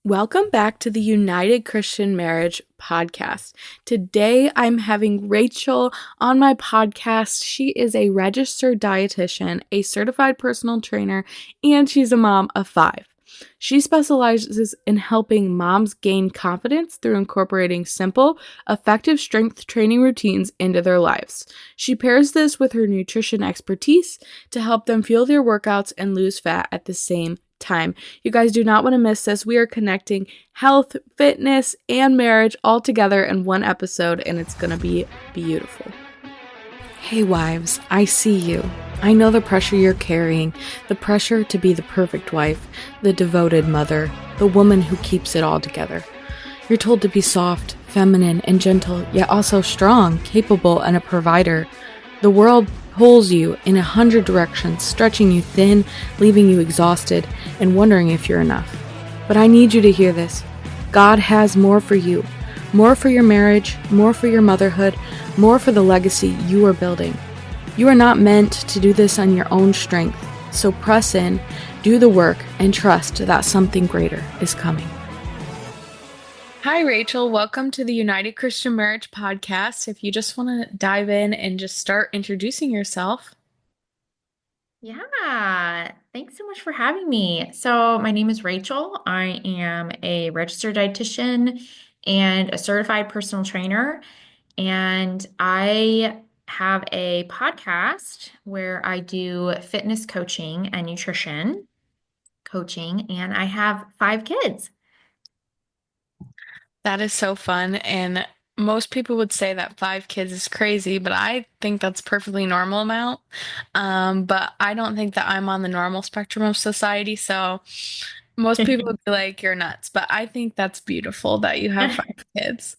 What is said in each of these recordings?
Welcome back to the United Christian Marriage podcast. Today I'm having Rachel on my podcast. She is a registered dietitian, a certified personal trainer, and she's a mom of 5. She specializes in helping moms gain confidence through incorporating simple, effective strength training routines into their lives. She pairs this with her nutrition expertise to help them fuel their workouts and lose fat at the same time. You guys do not want to miss this. We are connecting health, fitness, and marriage all together in one episode, and it's going to be beautiful. Hey wives, I see you. I know the pressure you're carrying, the pressure to be the perfect wife, the devoted mother, the woman who keeps it all together. You're told to be soft, feminine, and gentle, yet also strong, capable, and a provider. The world pulls you in 100 directions, stretching you thin, leaving you exhausted, and wondering if you're enough. But I need you to hear this. God has more for you. More for your marriage, more for your motherhood, more for the legacy you are building. You are not meant to do this on your own strength, so press in, do the work, and trust that something greater is coming. Hi, Rachel. Welcome to the United Christian Marriage podcast. If you just want to dive in and just start introducing yourself. Yeah, thanks so much for having me. So, my name is Rachel. I am a registered dietitian and a certified personal trainer. And I have a podcast where I do fitness coaching and nutrition coaching, and I have 5 kids. That is so fun. And most people would say that 5 kids is crazy, but I think that's perfectly normal amount. But I don't think that I'm on the normal spectrum of society. So most people would be like, you're nuts. But I think that's beautiful that you have 5 kids.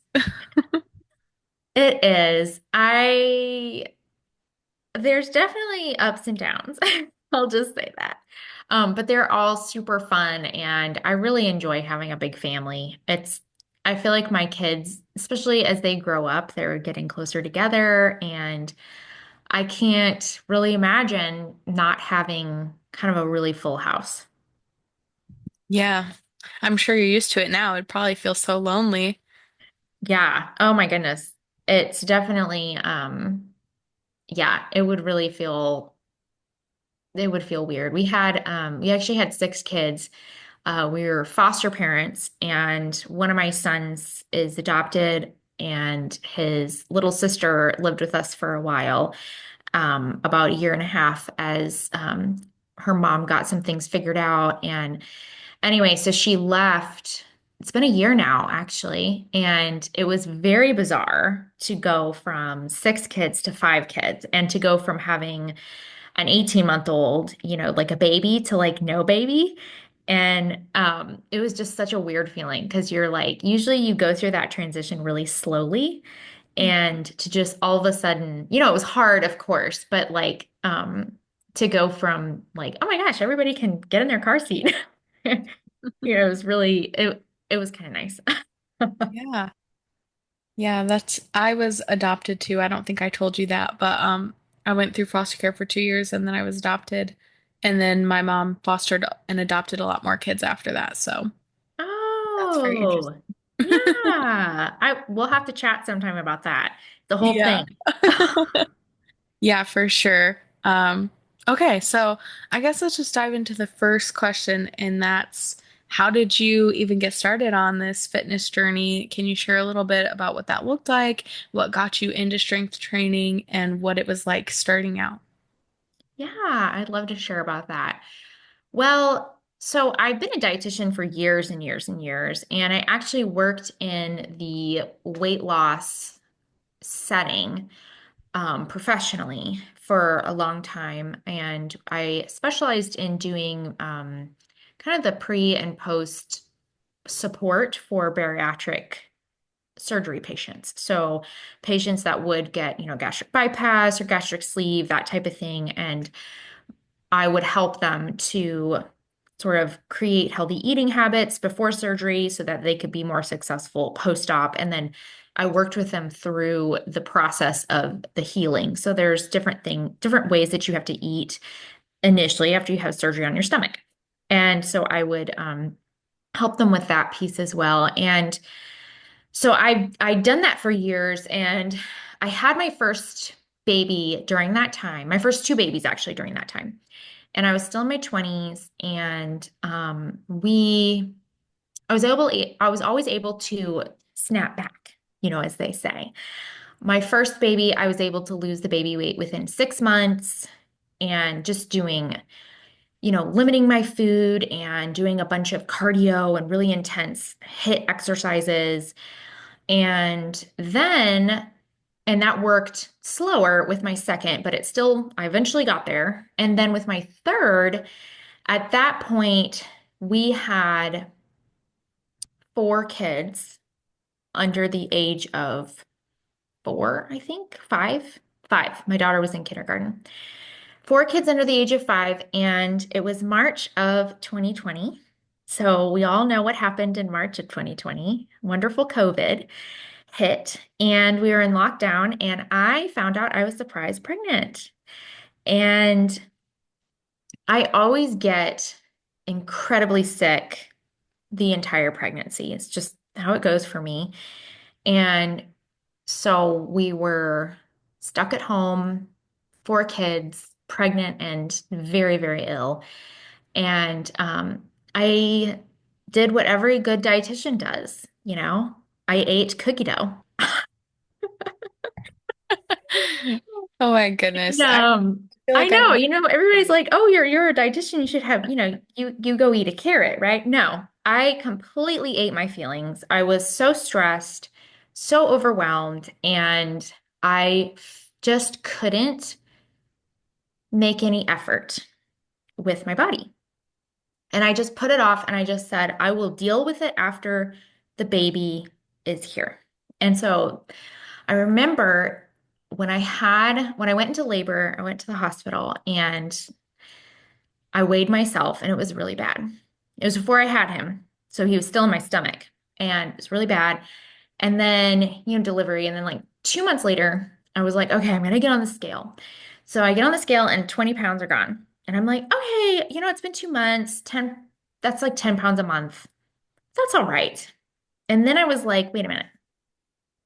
It is. There's definitely ups and downs. I'll just say that. But they're all super fun, and I really enjoy having a big family. I feel like my kids, especially as they grow up, they're getting closer together, and I can't really imagine not having kind of a really full house. Yeah. I'm sure you're used to it now. It probably feels so lonely. Yeah. Oh my goodness. It's definitely, yeah, it would feel weird. We actually had 6 kids. We were foster parents, and one of my sons is adopted, and his little sister lived with us for a while, about a year and a half, as her mom got some things figured out. And anyway, so she left. It's been a year now, actually, and it was very bizarre to go from 6 kids to 5 kids, and to go from having an 18-month-old, like a baby to like no baby. And it was just such a weird feeling because you're like, usually you go through that transition really slowly. And to just all of a sudden, it was hard, of course, but like to go from like, oh my gosh, everybody can get in their car seat. It was kind of nice. Yeah. Yeah, I was adopted too. I don't think I told you that, but I went through foster care for 2 years and then I was adopted. And then my mom fostered and adopted a lot more kids after that. So that's very Oh, interesting. yeah. I We'll have to chat sometime about that. The whole Yeah. thing. Yeah, for sure. Okay, so I guess let's just dive into the first question, and that's how did you even get started on this fitness journey? Can you share a little bit about what that looked like, what got you into strength training, and what it was like starting out? Yeah, I'd love to share about that. Well, so I've been a dietitian for years and years and years, and I actually worked in the weight loss setting professionally for a long time. And I specialized in doing kind of the pre and post support for bariatric surgery patients. So patients that would get, gastric bypass or gastric sleeve, that type of thing. And I would help them to sort of create healthy eating habits before surgery so that they could be more successful post-op. And then I worked with them through the process of the healing. So there's different ways that you have to eat initially after you have surgery on your stomach. And so I would help them with that piece as well. And so I'd done that for years, and I had my first baby during that time, my first two babies actually during that time. And I was still in my 20s, and I was always able to snap back, as they say. My first baby, I was able to lose the baby weight within 6 months, and just doing, limiting my food and doing a bunch of cardio and really intense HIIT exercises. And then, and that worked slower with my second, but I eventually got there. And then with my third, at that point, we had four kids under the age of four, I think, five. Five. My daughter was in kindergarten. Four kids under the age of five, and it was March of 2020. So we all know what happened in March of 2020. Wonderful COVID hit, and we were in lockdown, and I found out I was surprise pregnant. And I always get incredibly sick the entire pregnancy. It's just how it goes for me. And so we were stuck at home, four kids, pregnant and very, very ill. And I did what every good dietitian does. I ate cookie dough. Oh my goodness. I feel I like I know, would. everybody's like, "Oh, you're a dietitian, you should have, you go eat a carrot, right?" No, I completely ate my feelings. I was so stressed, so overwhelmed, and just couldn't make any effort with my body. And I just put it off, and I just said, I will deal with it after the baby is here. And so I remember when I went into labor, I went to the hospital, and I weighed myself, and it was really bad. It was before I had him. So he was still in my stomach, and it was really bad. And then, delivery. And then, like 2 months later, I was like, okay, I'm going to get on the scale. So I get on the scale, and 20 pounds are gone. And I'm like, okay, it's been 2 months, that's like 10 pounds a month. That's all right. And then I was like, wait a minute,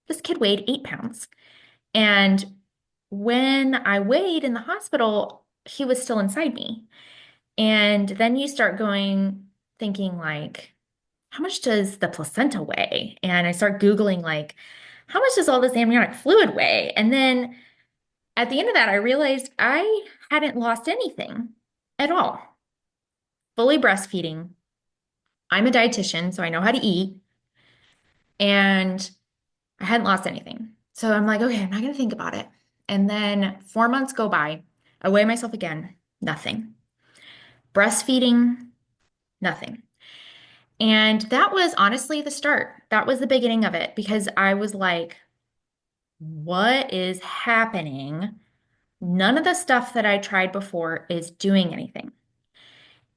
this kid weighed 8 pounds. And when I weighed in the hospital, he was still inside me. And then you start thinking like, how much does the placenta weigh? And I start Googling like, how much does all this amniotic fluid weigh? And then at the end of that, I realized I hadn't lost anything at all. Fully breastfeeding. I'm a dietitian, so I know how to eat, and I hadn't lost anything. So I'm like, okay, I'm not going to think about it. And then 4 months go by. I weigh myself again. Nothing. Breastfeeding, nothing. And that was honestly the start. That was the beginning of it because I was like, what is happening? None of the stuff that I tried before is doing anything.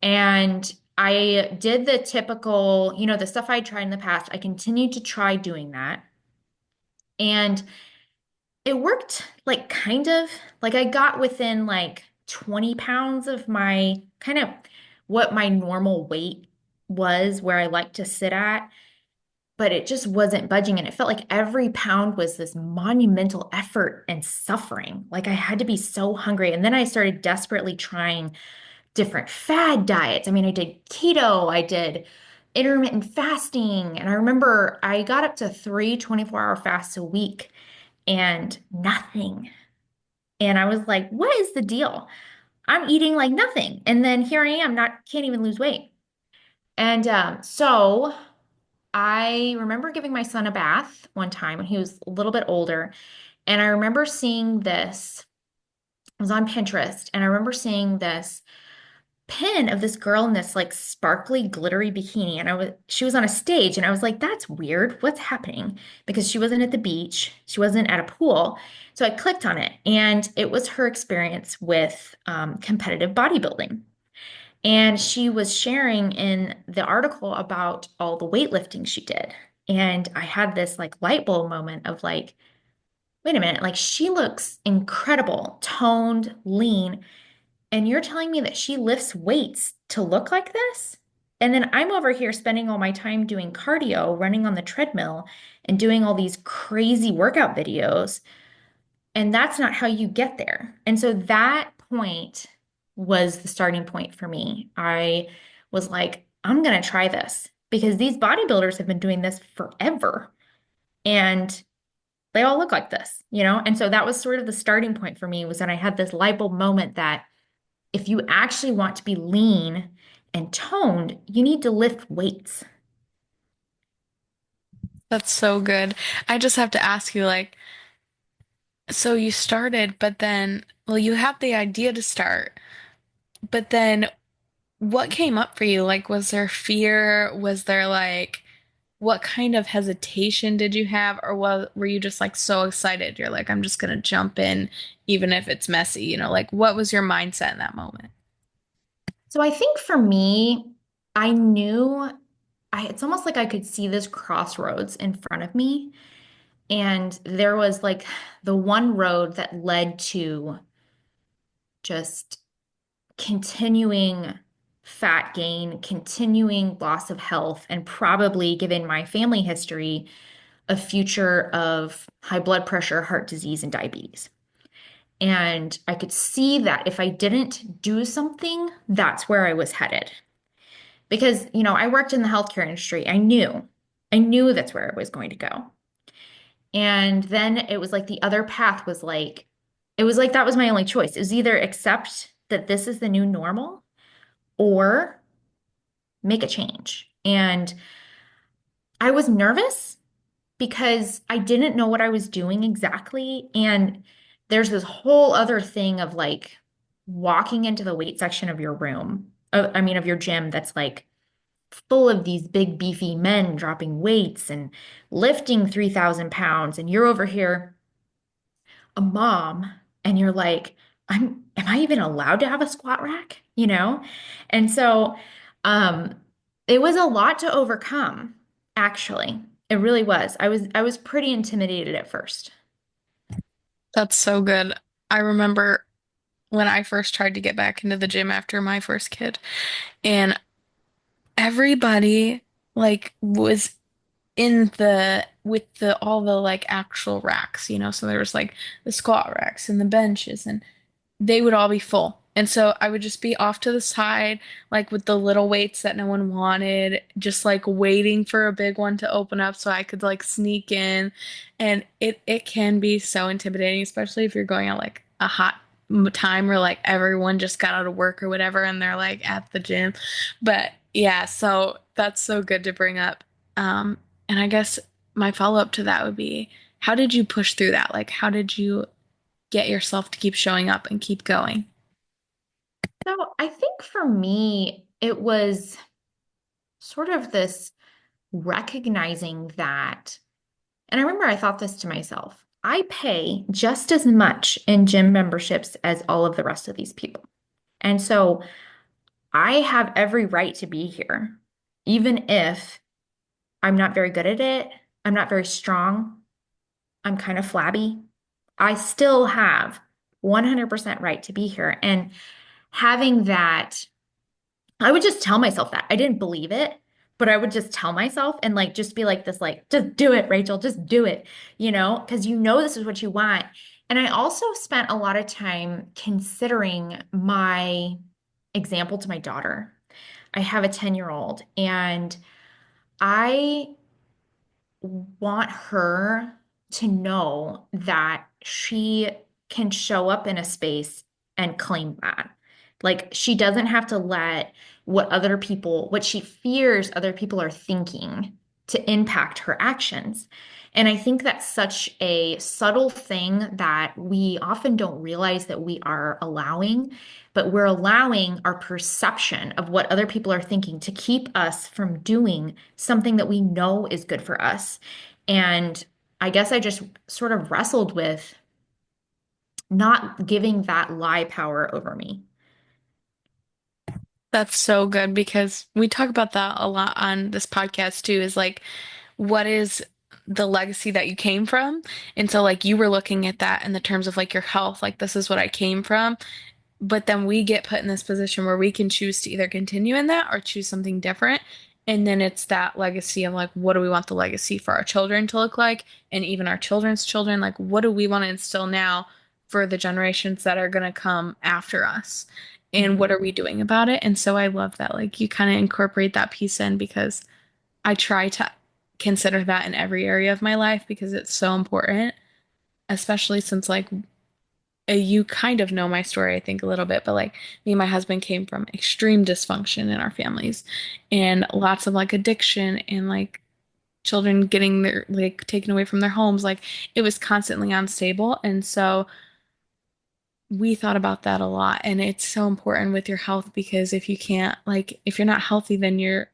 And I did the typical, the stuff I tried in the past. I continued to try doing that. And it worked like kind of like I got within like 20 pounds of my kind of what my normal weight was, where I like to sit at, but it just wasn't budging. And it felt like every pound was this monumental effort and suffering. Like I had to be so hungry. And then I started desperately trying different fad diets. I mean, I did keto, I did intermittent fasting. And I remember I got up to three 24-hour fasts a week and nothing. And I was like, what is the deal? I'm eating like nothing. And then here I am, can't even lose weight. And so I remember giving my son a bath one time when he was a little bit older. And I remember seeing this, I was on Pinterest, and I remember seeing this pin of this girl in this like sparkly, glittery bikini. And she was on a stage, and I was like, that's weird. What's happening? Because she wasn't at the beach, she wasn't at a pool. So I clicked on it, and it was her experience with competitive bodybuilding. And she was sharing in the article about all the weightlifting she did. And I had this like light bulb moment of like, wait a minute, like she looks incredible, toned, lean, and you're telling me that she lifts weights to look like this? And then I'm over here spending all my time doing cardio, running on the treadmill, and doing all these crazy workout videos. And that's not how you get there. And so that point was the starting point for me. I was like, I'm going to try this because these bodybuilders have been doing this forever and they all look like this, you know? And so that was sort of the starting point for me was when I had this light bulb moment that if you actually want to be lean and toned, you need to lift weights. That's so good. I just have to ask you, like, so you started, but then, well, you had the idea to start, but then what came up for you? Like, was there fear? Was there like, what kind of hesitation did you have? Or were you just like so excited? You're like, I'm just gonna jump in, even if it's messy, like what was your mindset in that moment? So I think for me, I knew it's almost like I could see this crossroads in front of me. And there was like the one road that led to just continuing fat gain, continuing loss of health, and probably, given my family history, a future of high blood pressure, heart disease, and diabetes. And I could see that if I didn't do something, that's where I was headed. Because, I worked in the healthcare industry. I knew that's where I was going to go. And then it was like the other path was like, it was like that was my only choice. It was either accept that this is the new normal or make a change. And I was nervous because I didn't know what I was doing exactly. And there's this whole other thing of like walking into the weight section of your room, I mean, of your gym that's like full of these big, beefy men dropping weights and lifting 3,000 pounds. And you're over here a mom and you're like, am I even allowed to have a squat rack? And so um it was a lot to overcome, actually. It really was. I was pretty intimidated at first. That's so good. I remember when I first tried to get back into the gym after my first kid, and everybody like was in the with the all the like actual racks, so there was like the squat racks and the benches, and they would all be full. And so I would just be off to the side, like with the little weights that no one wanted, just like waiting for a big one to open up so I could like sneak in. And it can be so intimidating, especially if you're going at like a hot time where like everyone just got out of work or whatever and they're like at the gym. But yeah, so that's so good to bring up. And I guess my follow-up to that would be, how did you push through that? Like, how did you get yourself to keep showing up and keep going? So I think for me, it was sort of this recognizing that, and I remember I thought this to myself, I pay just as much in gym memberships as all of the rest of these people. And so I have every right to be here, even if I'm not very good at it, I'm not very strong, I'm kind of flabby. I still have 100% right to be here. And having that, I would just tell myself that. I didn't believe it, but I would just tell myself and like just be like this, like, just do it, Rachel, just do it, because this is what you want. And I also spent a lot of time considering my example to my daughter. I have a 10-year-old and I want her to know that she can show up in a space and claim that. Like she doesn't have to let what she fears other people are thinking to impact her actions. And I think that's such a subtle thing that we often don't realize that we are allowing, but we're allowing our perception of what other people are thinking to keep us from doing something that we know is good for us. And I guess I just sort of wrestled with not giving that lie power over me. That's so good because we talk about that a lot on this podcast too, is like, what is the legacy that you came from? And so, like, you were looking at that in the terms of like your health, like, this is what I came from. but then we get put in this position where we can choose to either continue in that or choose something different. And then it's that legacy of like, what do we want the legacy for our children to look like? And even our children's children, like, what do we want to instill now for the generations that are going to come after us? And what Mhm. are we doing about it? And so I love that, like, you kind of incorporate that piece in because I try to consider that in every area of my life because it's so important, especially since, like, you kind of know my story, I think, a little bit, but like me and my husband came from extreme dysfunction in our families and lots of like addiction and like children getting their like taken away from their homes. Like it was constantly unstable. And so we thought about that a lot. And it's so important with your health because if you can't, like, if you're not healthy, then you're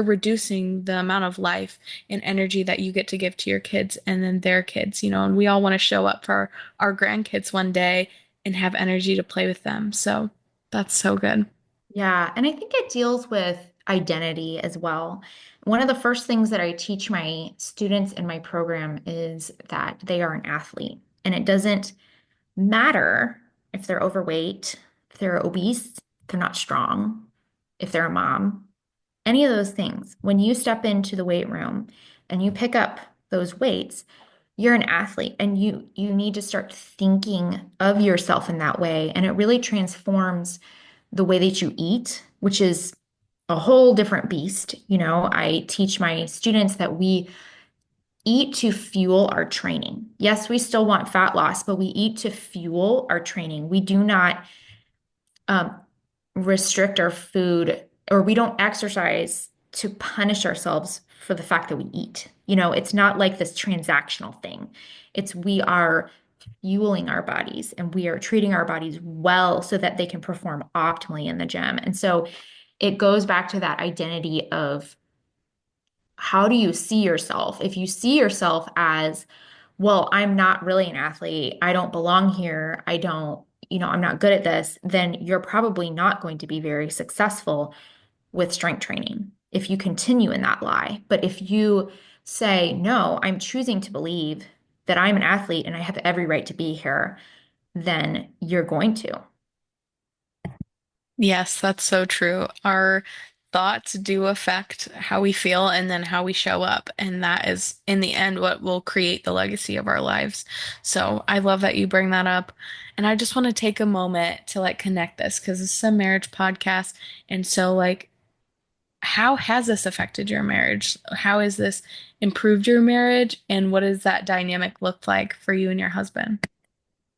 reducing the amount of life and energy that you get to give to your kids and then their kids, and we all want to show up for our grandkids one day and have energy to play with them. So that's so good. Yeah, and I think it deals with identity as well. One of the first things that I teach my students in my program is that they are an athlete, and it doesn't matter if they're overweight, if they're obese, if they're not strong, if they're a mom, any of those things. When you step into the weight room and you pick up those weights, you're an athlete and you need to start thinking of yourself in that way. And it really transforms the way that you eat, which is a whole different beast. I teach my students that we eat to fuel our training. Yes, we still want fat loss, but we eat to fuel our training. We do not um, restrict our food, or we don't exercise to punish ourselves for the fact that we eat. It's not like this transactional thing. It's we are fueling our bodies and we are treating our bodies well so that they can perform optimally in the gym. And so it goes back to that identity of how do you see yourself? If you see yourself as, well, I'm not really an athlete, I don't belong here, I'm not good at this, then you're probably not going to be very successful with strength training if you continue in that lie. But if you say, no, I'm choosing to believe that I'm an athlete and I have every right to be here, then you're going to. Yes, that's so true. Our thoughts do affect how we feel and then how we show up. And that is, in the end, what will create the legacy of our lives. So I love that you bring that up. And I just want to take a moment to like connect this because this is a marriage podcast. And so, like, how has this affected your marriage? How has this improved your marriage? And what does that dynamic look like for you and your husband?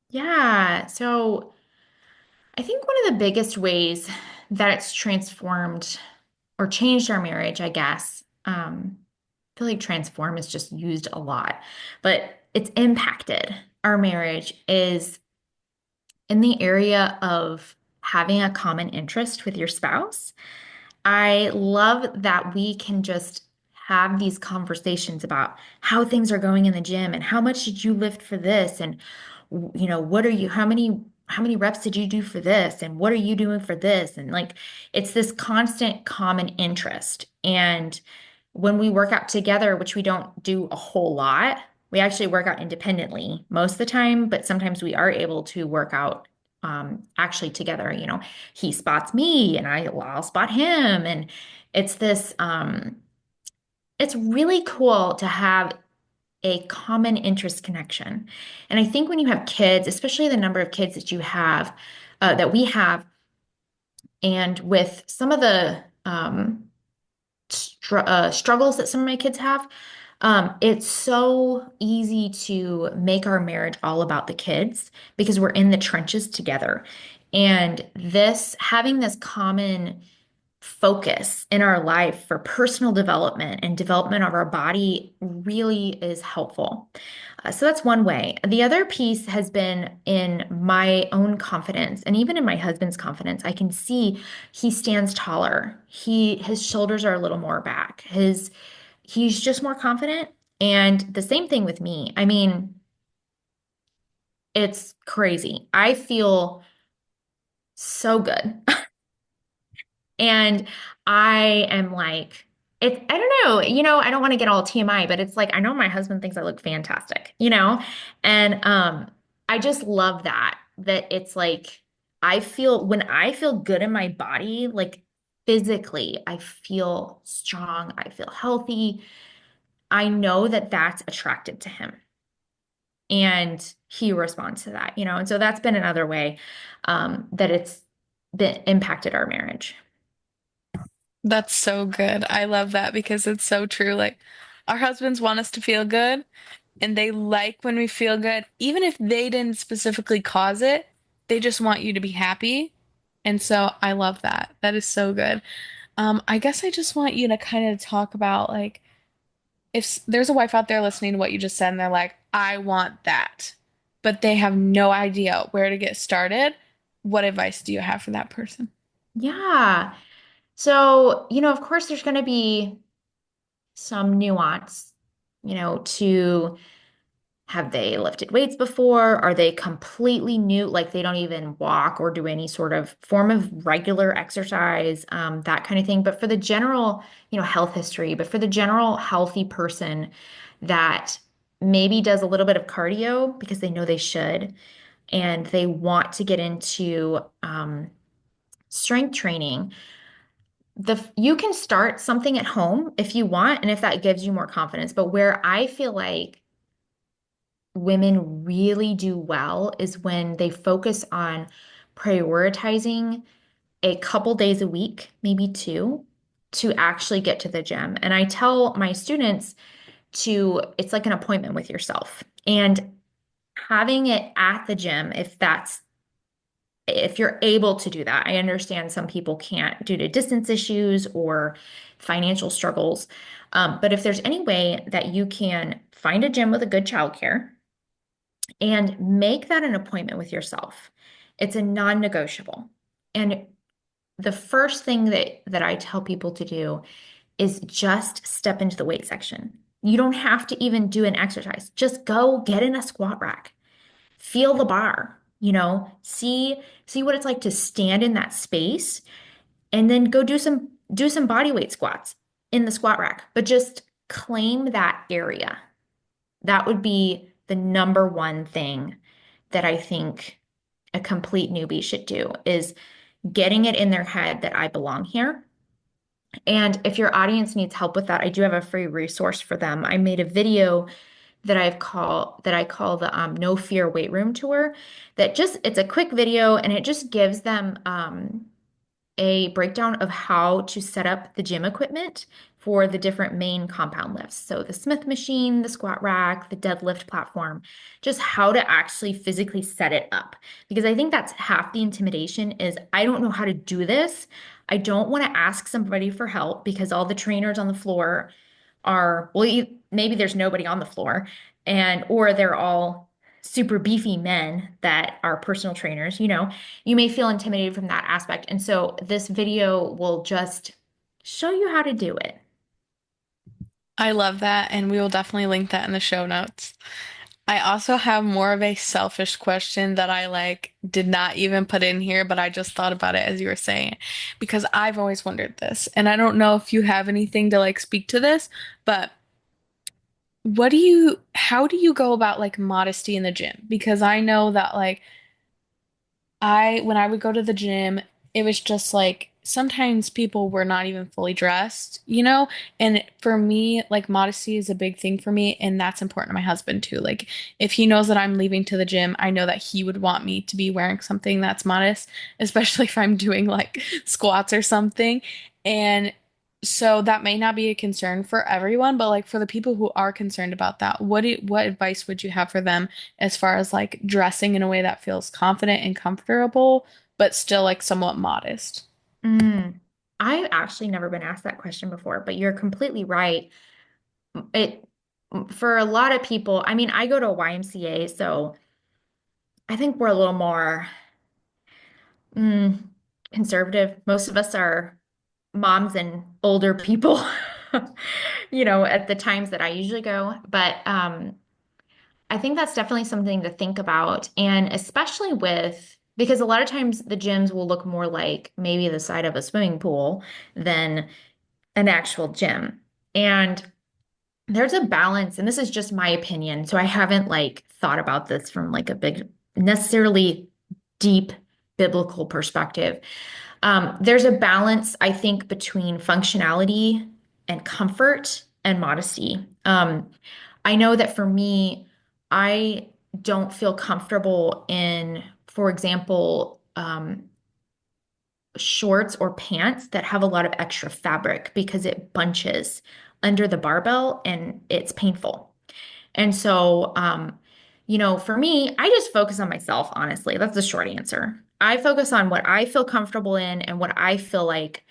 Yeah. So I think one of the biggest ways that it's transformed or changed our marriage, I guess, I feel like transform is just used a lot, but it's impacted our marriage is in the area of having a common interest with your spouse. I love that we can just have these conversations about how things are going in the gym and how much did you lift for this and what are you how many reps did you do for this and what are you doing for this and like it's this constant common interest. And when we work out together, which we don't do a whole lot, we actually work out independently most of the time, but sometimes we are able to work out actually together. He spots me and I'll spot him. And it's this, it's really cool to have a common interest connection. And I think when you have kids, especially the number of kids that you have, that we have, and with some of the struggles that some of my kids have, it's so easy to make our marriage all about the kids because we're in the trenches together. And having this common focus in our life for personal development and development of our body really is helpful. So that's one way. The other piece has been in my own confidence and even in my husband's confidence. I can see he stands taller. His shoulders are a little more back. He's just more confident. And the same thing with me. I mean, it's crazy. I feel so good. And I am like, I don't know, I don't want to get all TMI, but it's like, I know my husband thinks I look fantastic. And I just love that it's like, when I feel good in my body, like physically, I feel strong, I feel healthy. I know that that's attractive to him. And he responds to that, you know. And so that's been another way that it's been impacted our marriage. That's so good. I love that because it's so true. Like, our husbands want us to feel good, and they like when we feel good, even if they didn't specifically cause it, they just want you to be happy. And so I love that. That is so good. I guess I just want you to kind of talk about like if there's a wife out there listening to what you just said and they're like, I want that, but they have no idea where to get started, what advice do you have for that person? Yeah. So, of course, there's going to be some nuance, to have they lifted weights before? Are they completely new? Like they don't even walk or do any sort of form of regular exercise, that kind of thing. But for the general, health history, but for the general healthy person that maybe does a little bit of cardio because they know they should, and they want to get into strength training, you can start something at home if you want, and if that gives you more confidence. But where I feel like women really do well is when they focus on prioritizing a couple days a week, maybe two, to actually get to the gym. And I tell my students it's like an appointment with yourself and having it at the gym, if you're able to do that. I understand some people can't due to distance issues or financial struggles. But if there's any way that you can find a gym with a good childcare, and make that an appointment with yourself. It's a non-negotiable. And the first thing that I tell people to do is just step into the weight section. You don't have to even do an exercise. Just go get in a squat rack. Feel the bar, see what it's like to stand in that space and then go do some body weight squats in the squat rack, but just claim that area. That would be the number one thing that I think a complete newbie should do is getting it in their head that I belong here. And if your audience needs help with that, I do have a free resource for them. I made a video that I call the No Fear Weight Room Tour. It's a quick video and it just gives them a breakdown of how to set up the gym equipment for the different main compound lifts. So the Smith machine, the squat rack, the deadlift platform, just how to actually physically set it up. Because I think that's half the intimidation is I don't know how to do this. I don't want to ask somebody for help because all the trainers on the floor well, maybe there's nobody on the floor or they're all super beefy men that are personal trainers, you may feel intimidated from that aspect. And so this video will just show you how to do it. I love that, and we will definitely link that in the show notes. I also have more of a selfish question that I like did not even put in here, but I just thought about it as you were saying it because I've always wondered this, and I don't know if you have anything to like speak to this, but how do you go about like modesty in the gym? Because I know that like when I would go to the gym, it was just like sometimes people were not even fully dressed, you know? And for me, like modesty is a big thing for me, and that's important to my husband too. Like if he knows that I'm leaving to the gym, I know that he would want me to be wearing something that's modest, especially if I'm doing like squats or something. And so that may not be a concern for everyone, but like for the people who are concerned about that, what advice would you have for them as far as like dressing in a way that feels confident and comfortable, but still like somewhat modest? Mm. I've actually never been asked that question before, but you're completely right. It for a lot of people, I mean, I go to a YMCA, so I think we're a little more mm, conservative. Most of us are moms and older people, at the times that I usually go. But I think that's definitely something to think about. And especially because a lot of times the gyms will look more like maybe the side of a swimming pool than an actual gym. And there's a balance, and this is just my opinion. So I haven't like thought about this from like a big, necessarily deep biblical perspective. There's a balance, I think, between functionality and comfort and modesty. I know that for me, I don't feel comfortable in, for example, shorts or pants that have a lot of extra fabric because it bunches under the barbell and it's painful. And so, for me, I just focus on myself, honestly. That's the short answer. I focus on what I feel comfortable in and what I feel like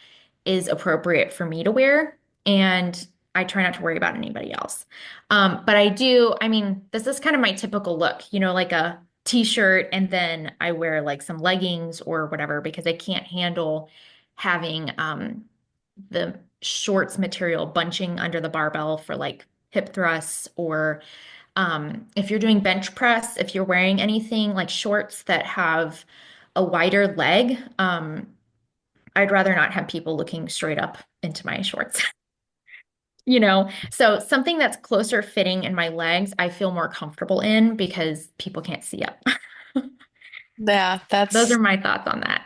is appropriate for me to wear. And I try not to worry about anybody else. But I mean, this is kind of my typical look, like a t-shirt, and then I wear like some leggings or whatever because I can't handle having the shorts material bunching under the barbell for like hip thrusts or if you're doing bench press, if you're wearing anything like shorts that have a wider leg, I'd rather not have people looking straight up into my shorts. So something that's closer fitting in my legs, I feel more comfortable in because people can't see up. Yeah, Those that's are my thoughts on that.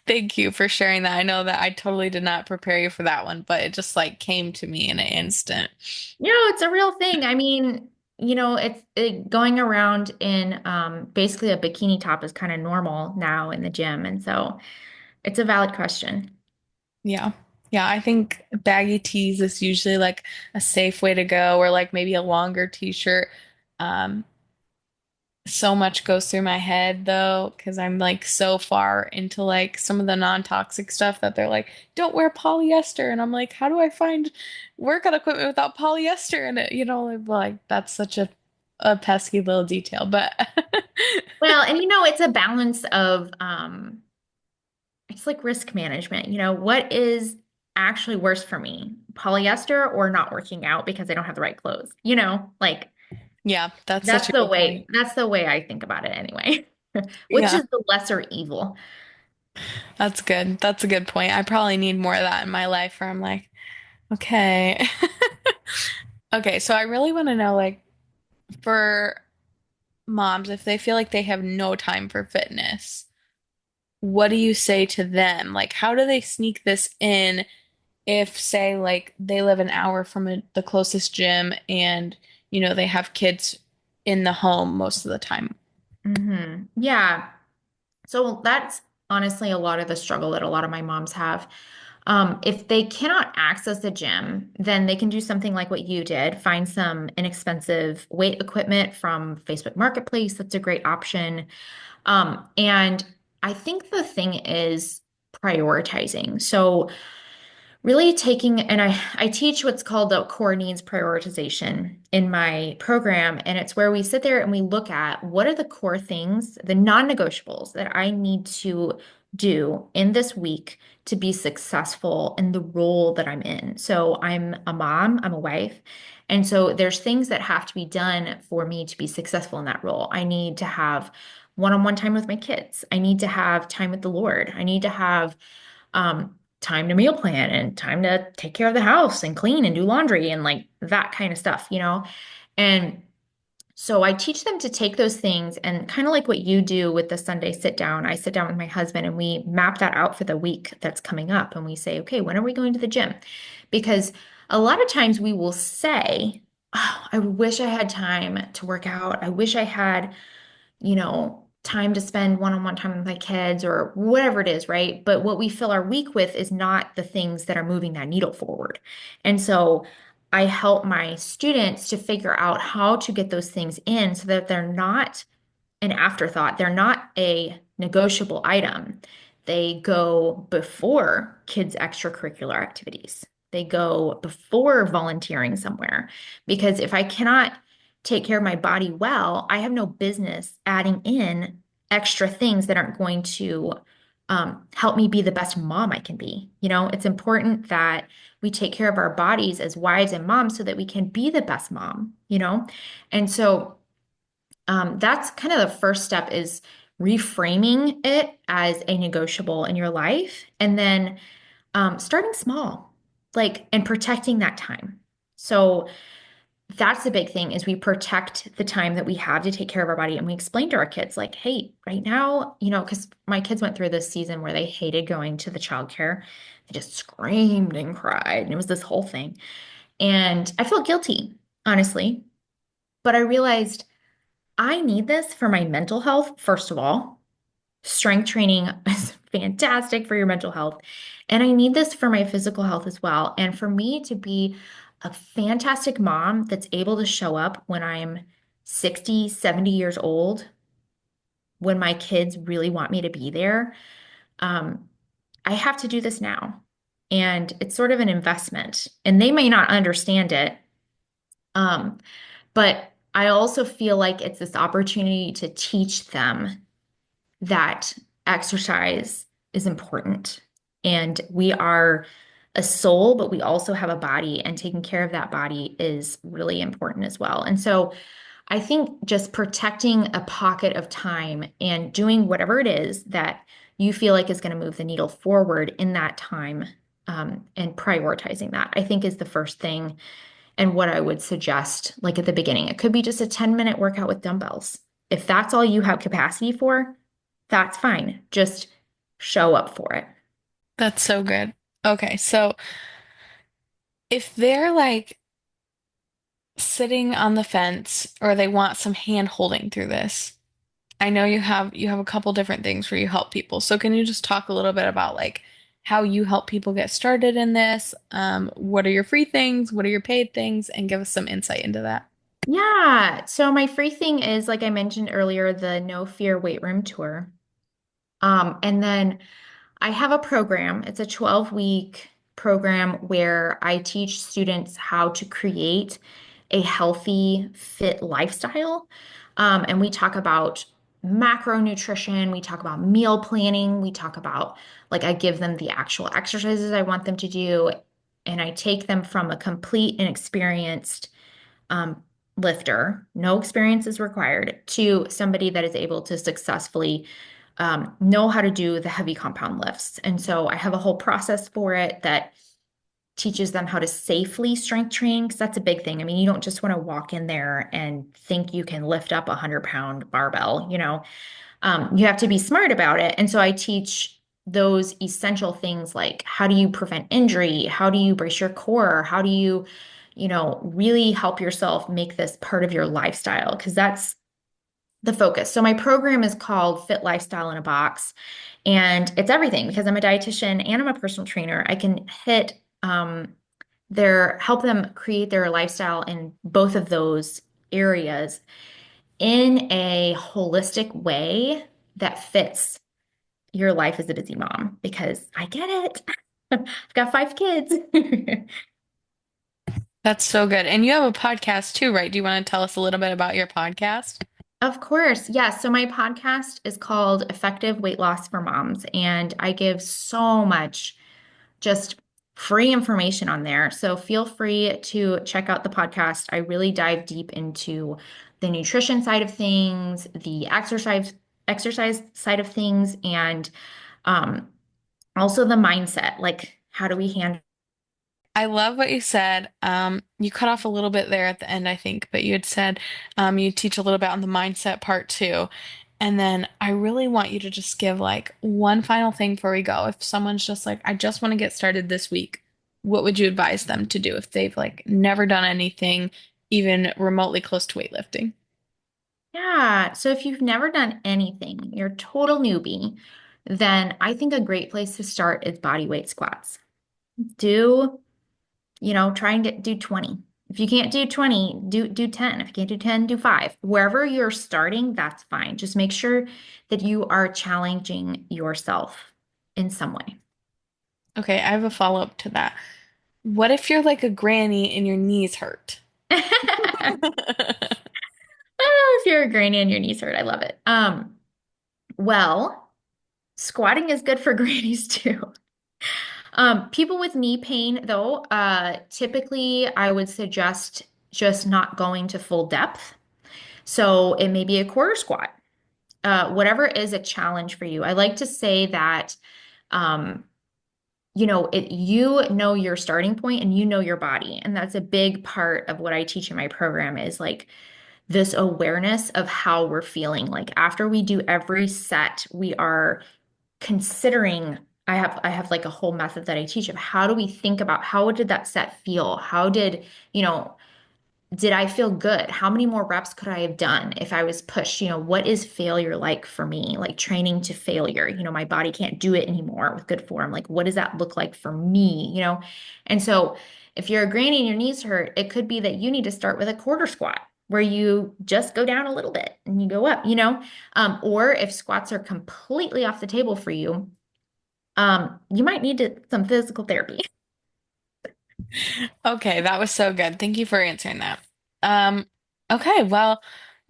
thank you for sharing that. I know that I totally did not prepare you for that one, but it just like came to me in an instant. It's a real thing. I mean, going around in basically a bikini top is kind of normal now in the gym. And so it's a valid question. Yeah. Yeah, I think baggy tees is usually like a safe way to go, or like maybe a longer t-shirt. Um, so much goes through my head though, because I'm like so far into like some of the non-toxic stuff that they're like, don't wear polyester. And I'm like, how do I find workout equipment without polyester in it? Like that's such a pesky little detail, but Well, and it's a balance of it's like risk management. What is actually worse for me? Polyester or not working out because I don't have the right clothes? Like yeah, that's such a good point. that's the way I think about it anyway. Which Yeah, is the lesser evil? that's good. That's a good point. I probably need more of that in my life where I'm like, okay. Okay, so I really want to know, like, for moms, if they feel like they have no time for fitness, what do you say to them? Like, how do they sneak this in if, say, like, they live an hour from the closest gym and, they have kids in the home most of the time? Yeah. So that's honestly a lot of the struggle that a lot of my moms have. If they cannot access a gym, then they can do something like what you did, find some inexpensive weight equipment from Facebook Marketplace. That's a great option. And I think the thing is prioritizing. So really taking, and I teach what's called the core needs prioritization in my program. And it's where we sit there and we look at what are the core things, the non-negotiables that I need to do in this week to be successful in the role that I'm in. So I'm a mom, I'm a wife. And so there's things that have to be done for me to be successful in that role. I need to have one-on-one time with my kids. I need to have time with the Lord. I need to have time to meal plan and time to take care of the house and clean and do laundry and like that kind of stuff. And so I teach them to take those things and kind of like what you do with the Sunday sit down. I sit down with my husband and we map that out for the week that's coming up. And we say, okay, when are we going to the gym? Because a lot of times we will say, oh, I wish I had time to work out. I wish I had time to spend one-on-one time with my kids or whatever it is, right? But what we fill our week with is not the things that are moving that needle forward. And so I help my students to figure out how to get those things in so that they're not an afterthought. They're not a negotiable item. They go before kids' extracurricular activities. They go before volunteering somewhere. Because if I cannot take care of my body well, I have no business adding in extra things that aren't going to help me be the best mom I can be. It's important that we take care of our bodies as wives and moms so that we can be the best mom. And so that's kind of the first step is reframing it as a negotiable in your life and then starting small, like, and protecting that time. So that's the big thing is we protect the time that we have to take care of our body and we explain to our kids like, hey, right now, because my kids went through this season where they hated going to the childcare. They just screamed and cried and it was this whole thing. And I felt guilty, honestly, but I realized I need this for my mental health, first of all. Strength training is fantastic for your mental health. And I need this for my physical health as well. And for me to be a fantastic mom that's able to show up when I'm 60, 70 years old, when my kids really want me to be there, um, I have to do this now. And it's sort of an investment. And they may not understand it. Um, but I also feel like it's this opportunity to teach them that exercise is important. And we are a soul, but we also have a body, and taking care of that body is really important as well. And so I think just protecting a pocket of time and doing whatever it is that you feel like is going to move the needle forward in that time, and prioritizing that, I think is the first thing and what I would suggest, like at the beginning. It could be just a 10-minute workout with dumbbells. If that's all you have capacity for, that's fine. Just show up for it. That's so good. Okay, so if they're like sitting on the fence or they want some hand holding through this, I know you have a couple different things where you help people. So can you just talk a little bit about like how you help people get started in this? What are your free things? What are your paid things? And give us some insight into that. Yeah. So my free thing is, like I mentioned earlier, the No Fear Weight Room Tour. And then I have a program. It's a 12-week program where I teach students how to create a healthy, fit lifestyle. And we talk about macronutrition, we talk about meal planning, we talk about, like, I give them the actual exercises I want them to do, and I take them from a complete and experienced um, lifter, no experience is required, to somebody that is able to successfully know how to do the heavy compound lifts. And so I have a whole process for it that teaches them how to safely strength train, because that's a big thing. I mean, you don't just want to walk in there and think you can lift up a 100-pound barbell. You have to be smart about it. And so I teach those essential things like, how do you prevent injury? How do you brace your core? How do you really help yourself make this part of your lifestyle? Because that's the focus. So my program is called Fit Lifestyle in a Box, and it's everything because I'm a dietitian and I'm a personal trainer. I can hit help them create their lifestyle in both of those areas in a holistic way that fits your life as a busy mom, because I get it. I've got 5 kids. That's so good. And you have a podcast too, right? Do you want to tell us a little bit about your podcast? Of course. Yeah. So my podcast is called Effective Weight Loss for Moms, and I give so much just free information on there. So feel free to check out the podcast. I really dive deep into the nutrition side of things, the exercise side of things, and um, also the mindset. Like, how do we handle? I love what you said. You cut off a little bit there at the end, I think, but you had said you teach a little bit on the mindset part too. And then I really want you to just give like one final thing before we go. If someone's just like, I just want to get started this week, what would you advise them to do if they've like never done anything even remotely close to weightlifting? Yeah. So if you've never done anything, you're a total newbie, then I think a great place to start is body weight squats. Do try and do 20. If you can't do 20, do 10. If you can't do 10, do 5. Wherever you're starting, that's fine. Just make sure that you are challenging yourself in some way. Okay, I have a follow-up to that. What if you're like a granny and your knees hurt? Oh, if you're a granny and your knees hurt, I love it. Well, squatting is good for grannies too. People with knee pain, though, typically I would suggest just not going to full depth. So it may be a quarter squat, whatever is a challenge for you. I like to say that um, you know your starting point and you know your body. And that's a big part of what I teach in my program is like this awareness of how we're feeling. Like after we do every set, we are considering I have like a whole method that I teach of how do we think about how did that set feel? How did I feel good? How many more reps could I have done if I was pushed? What is failure like for me? Like training to failure. My body can't do it anymore with good form. Like, what does that look like for me? And so if you're a granny and your knees hurt, it could be that you need to start with a quarter squat where you just go down a little bit and you go up. Or if squats are completely off the table for you, you might need some physical therapy. Okay, that was so good. Thank you for answering that. Um, okay, well,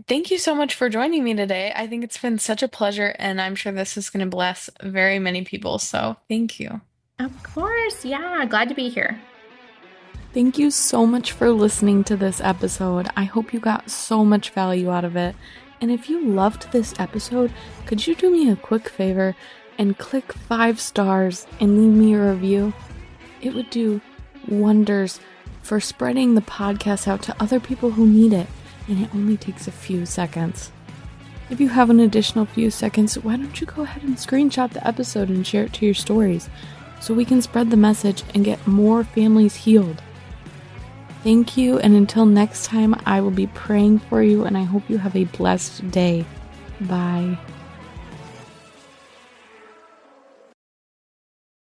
thank you so much for joining me today. I think it's been such a pleasure, and I'm sure this is going to bless very many people. So thank you. Of course. Yeah. Glad to be here. Thank you so much for listening to this episode. I hope you got so much value out of it. And if you loved this episode, could you do me a quick favor and click 5 stars and leave me a review? It would do wonders for spreading the podcast out to other people who need it, and it only takes a few seconds. If you have an additional few seconds, why don't you go ahead and screenshot the episode and share it to your stories so we can spread the message and get more families healed. Thank you, and until next time, I will be praying for you, and I hope you have a blessed day. Bye.